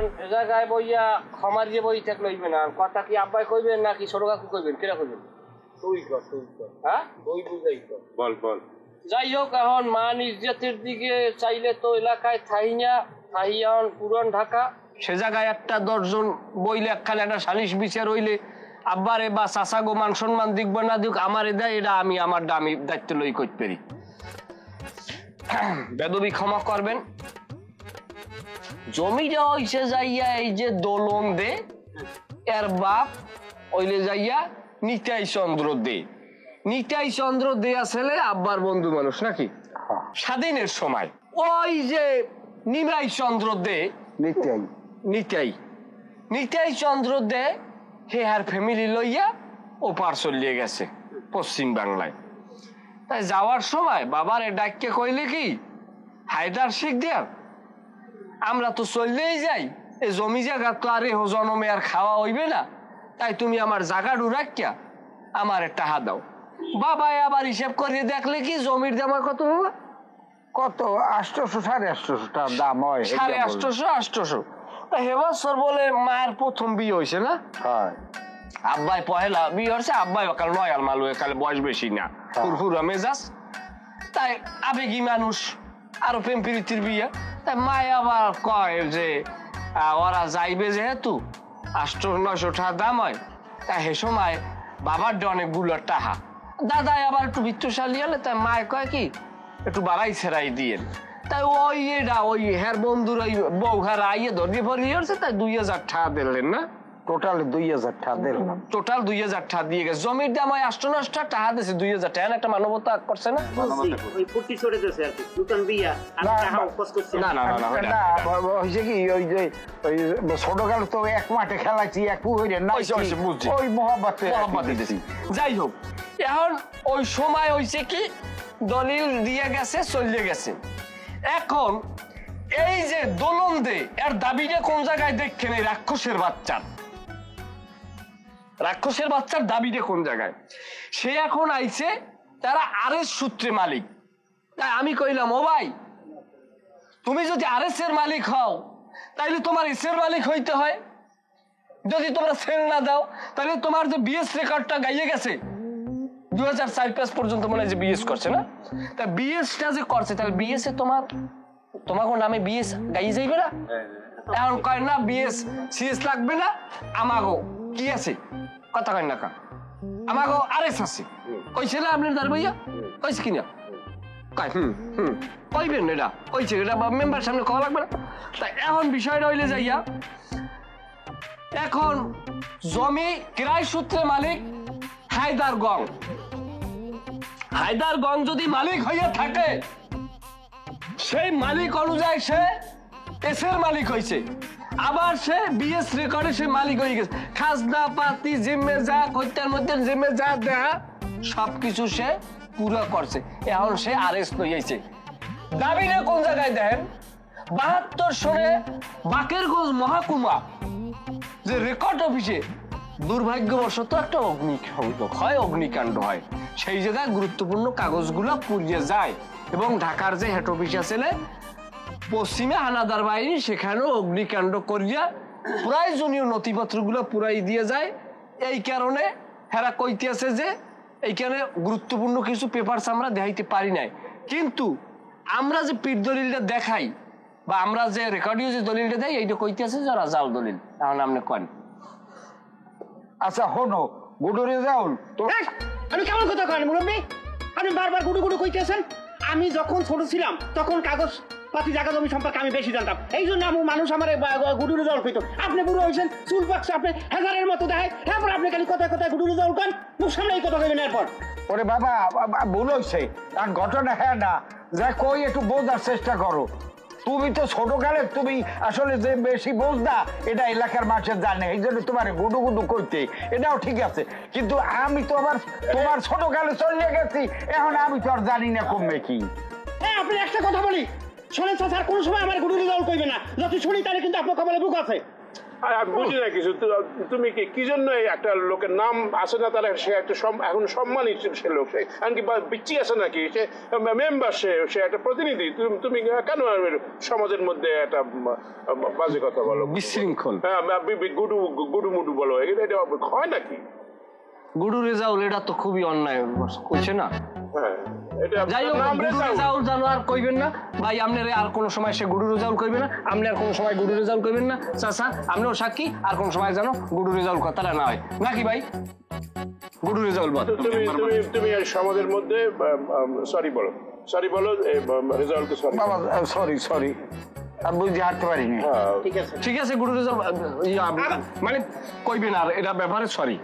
এখন এ জায়গায় বইয়া ক্ষমার যে বই থাকলে হইবে না, কথা কি আব্বাই কইবেন নাকি ছোট কাকু কইবেন, কেটা কইবেন? তুই কর হ্যাঁ ওই বুঝাই তো বল বল। যাই হোক, এখন মান ইজ্জতের দিকে চাইলে তো এলাকায় থাইয়ান পুরান ঢাকা সে জায়গায় একটা 10 জন বইলে একখানে একটা সালিশ বিচার হইলে আব্বারে বা চাচা গো মান সম্মান দিকব না দিক আমারে দেয়, এটা আমি আমার দামি দায়িত্ব লই করতে পারি। বেদবি ক্ষমা করবেন। জমিটা হইছে যাইয়া এই যে দোলন দে, এর বাপ ওইলে যাইয়া নিতাই চন্দ্র দে। নিতাই চন্দ্র দে আসলে আব্বার বন্ধু মানুষ নাকি, স্বাধীনের সময় ওই যে নিমাই চন্দ্র দে, নিতাই চন্দ্র দে হে আর ফ্যামিলি লইয়া ও পার চলিয়ে গেছে পশ্চিম বাংলায়। তাই যাওয়ার সময় বাবারে ডাককে কইলে কি, হায়দার শিখ দেয়ার আমরা তো চললেই যাই, এই জমি জায়গা তো আর এ জনমে আর খাওয়া হইবে না, তাই তুমি আমার জায়গা ডুরাক্যা আমার টাকা দাও। বাবা আবার হিসেব করিয়ে দেখলে কি জমির দাম কত বাবা, কত 800 850 টাকা দাম হয়, 850 হেবছর বলে মায়ের প্রথম বিয়ে হয়েছে না? আব্বাই পহেলা বিয়ে হচ্ছে, আব্বাই কাল নয়াল মালু, কালে বয়স বেশি না, ফুরফুরা মেজাজ, তাই আবেগী মানুষ, আরো প্রেম প্রীতির বিয়ে। তাই মায় আবার কয় যে ওরা যাইবে যেহেতু 800-900 টাকা দাম হয়, তাই হে সময় বাবার অনেকগুলো টাকা, দাদা আবার একটু বিত্তশালী হলে তাই মায় কয় কি একটু বাড়াই ছেড়াই দিয়ে। তাই ওই এটা ওই হের বন্ধুর ওই বউ হার আইয়ে ধরিয়ে ভরিয়ে হচ্ছে, তাই 2000 টাকা দিলেন না? টোটাল 2000 টাকা দিলাম। টোটাল 2000 টাকা দিয়ে গেছে। জমির দাম হয় 800-900 টাকা দিয়েছে, 2000 টাকা একটা মানবতা করছে না? ওই ফুটি ছড়ে দিয়েছে আর কি, নতুন বিয়া আর টাকা উপস করছে না না না না হইছে কি ওই যে ওই ছোটকালে তো এক মাঠে খেলাইছি, এক পুকুরে না, ওই মোহাম্মতে দিতেছি। যাই হোক, এখন ওই সময় হইছে কি দলিল দিয়ে গেছে, চলে গেছে। এখন এই যে দোলন দে এর দাবিটা কোন জায়গায় দেখছেন? এই রাক্ষসের বাচ্চার দাবিটা কোন জায়গায়? সে এখন আইছে তারা আরএস সূত্রে মালিক। তাই আমি কইলাম, ও ভাই তুমি যদি আরএস এর মালিক হও তাইলে তোমার এস এর মালিক হইতে হয়। যদি তোমরা সেল না দাও তাহলে তোমার যে বিএস রেকর্ডটা গাইয়ে গেছে 2004-5 পর্যন্ত মনে হয় যে বিএস করছে না, তা বিএসটা যে করছে তাহলে বিএস এ তোমাকে নামে বিএস গাইয়ে যাইবে না? এখন কয় না বিএস সিএস লাগবে না, আমাগো কি আছে কথা কয় না, আমাগো আরএস আছে। কইছে না আপনার দার ভাইয়া? কইছে কিনা? কয় কইবেন এটা, কইছে এটা মেম্বার সামনে কওয়া লাগবে না। তাই এখন বিষয়টা হইলে যাইয়া, এখন জমি ক্রয় সূত্রে মালিক হায়দারগঞ্জ যদি মালিক হইয়া থাকে, সেই মালিক অনুযায়ী সে এসের মালিক হয়েছে, আবার সে বিএস রেকর্ডে সে মালিক হয়ে গেছে। খাজনা পাতি জিম্মে যা হত্যার মধ্যে জিম্মে যা দেয়া সবকিছু সে পুরো করছে। এখন সে আরএস লইয়াছে। দাবিটা কোন জায়গায় দেখেন? 72 সনে বাকেরগঞ্জ মহকুমা যে রেকর্ড অফিসে দুর্ভাগ্যবশত একটা অগ্নিকাণ্ড হয়, সেই জায়গায় গুরুত্বপূর্ণ কাগজগুলো পুড়িয়ে যায় এবং ঢাকার যে হেড অফিস আছে পশ্চিমে হানাদার বাহিনী সেখানেও অগ্নিকাণ্ড করিয়া প্রয়োজনীয় নথিপত্রগুলো পুরাই দিয়ে যায়। এই কারণে হেরা কইতে আছে যে এইখানে গুরুত্বপূর্ণ কিছু পেপারস আমরা দেখাইতে পারি নাই, কিন্তু আমরা যে পিঠ দলিলটা দেখাই বা আমরা যে রেকর্ডিও যে দলিলটা দেয় এইটা কইতে আছে যে জাল দলিল। এখন আপনি কন। আচ্ছা হনো গুডুরে যাও তো। আমি কেমন কথা করেন মুরব্বী? আপনি বারবার গুডু গুডু কইতেছেন। আমি যখন ছোট ছিলাম তখন কাগজ পাতি জায়গা জমি সম্পর্কে আমি বেশি জানতাম, এই জন্য মানুষ আমার গুডুরে জল কইতো। আপনি বুড়ো হয়েছেন, চুল পাকছে, আপনি হাজারের মতো দেখায়, তারপর আপনি খালি কথায় কথায় গুডুরে জল করেন, মুখ সামনে এই কথা কইবেন। এরপর ওরে বাবা ভুল হয়েছে, আর ঘটনা হ্যাঁ না যা কই একটু বোঝার চেষ্টা করো। তুমি তো ছোটকালে তুমি আসলে যে বেশি বোঝ না এটা এলাকার মানুষের জানে, এই জন্য তোমার গুডু গুডু করতে, এটাও ঠিক আছে। কিন্তু আমি তো আবার তোমার ছোটকালে চলে গেছি, এখন আমি তো আর জানি না কমবে কি। হ্যাঁ আপনি একটা কথা বলি শোনেন স্যার, কোন সময় আমার গুডুরে জল কইবে না, যত শুনি তাহলে কিন্তু আপনার কপালে বুক আছে। আমি বুঝি না কিছু। তুমি কি জন্য একটা লোকের নাম আছে না, তাহলে সে একটা এখন সম্মানিত সে লোক, সে এমনকি বিচ্ছি আছে নাকি, সে মেম্বার, সে একটা প্রতিনিধি। তুমি কেন সমাজের মধ্যে একটা বাজে কথা বলো, বিশৃঙ্খল। হ্যাঁ, গুডু মুডু বলো, এটা হয় নাকি? গুডু রেজাউল, এটা তো খুবই অন্যায় করছে না। হ্যাঁ, এটা যাই হোক, নাম গুডু রেজাউল। রেজাউল জানো আর কইবেন না ভাই, আপনার আর কোনো সময় সে গুডু রেজাউল কইবে না, আপনি আর কোনো সময় গুডু রেজাউল কইবেন না। চাচা আপনিও সাক্ষী, আর কোন সময় জানো গুডু রেজাউল কথাটা না হয় নাকি ভাই? গুডু রেজাউল বল। তুমি এই সমাজের মধ্যে সরি বলো, রেজাউলকে সরি। বাবা সরি আমি বুঝতে হাঁটতে পারিনি। ঠিক আছে ঠিক আছে গুডু রেজাউল মানে কইবেন আর এটা ব্যাপারে সরি।